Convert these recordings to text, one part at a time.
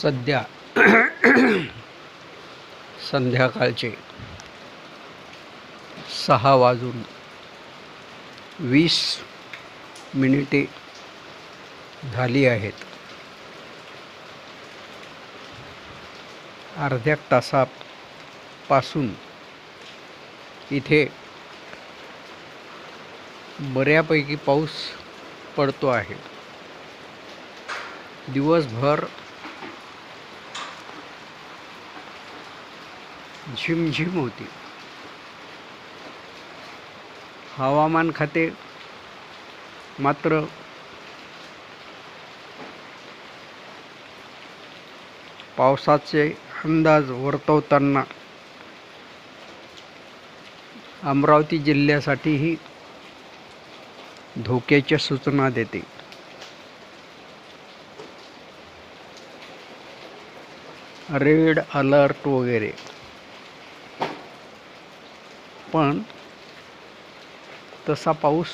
सध्या संध्याकाळचे 6:20 झाली आहेत. अर्ध्या तासापासून इथे बऱ्यापैकी पाऊस पडतो आहे. दिवसभर झिमझिम होती. हवामान खाते मात्र पावसाचे अंदाज वर्तवताना अमरावती जिल्ह्यासाठीही धोक्याच्या सूचना देते. रेड अलर्ट वगैरे, पण तसा पाऊस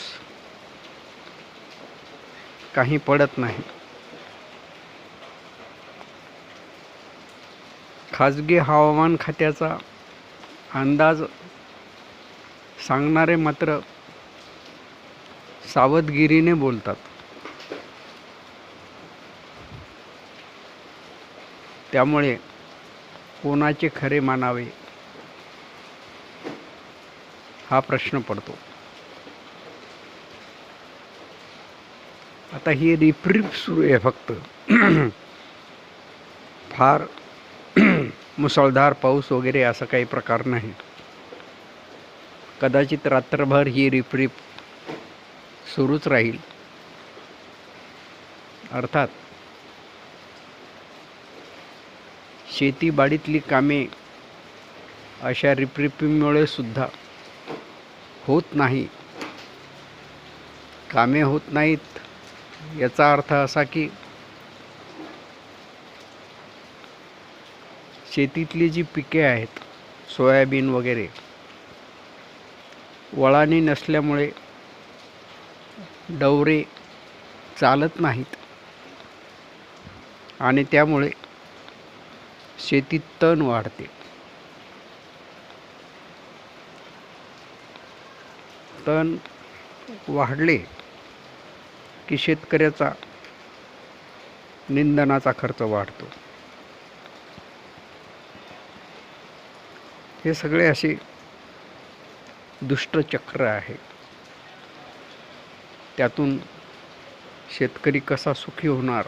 काही पडत नाही. खाजगी हवामान खात्याचा अंदाज सांगणारे मात्र सावधगिरीने बोलतात. त्यामुळे कोणाचे खरे मानावे हा प्रश्न पडतो. आता ही रिपरिप सुरू आहे. फक्त फार मुसळधार पाऊस वगैरे असा काही प्रकार नाही. कदाचित रात्रभर ही रिपरिप सुरूच राहील. अर्थात शेतीबाडीतली कामे अशा रिपरिपीमुळे सुद्धा होत नाही. कामे होत नाहीत याचा अर्थ असा की शेतीतली जी पिके आहेत, सोयाबीन वगैरे, वळाणी नसल्यामुळे डवरे चालत नाहीत आणि त्यामुळे शेतीत तण वाढते. तण वाढले की शेतकऱ्याचा निंदनाचा खर्च वाढतो. हे सगळे असे दुष्टचक्र आहे. त्यातून शेतकरी कसा सुखी होणार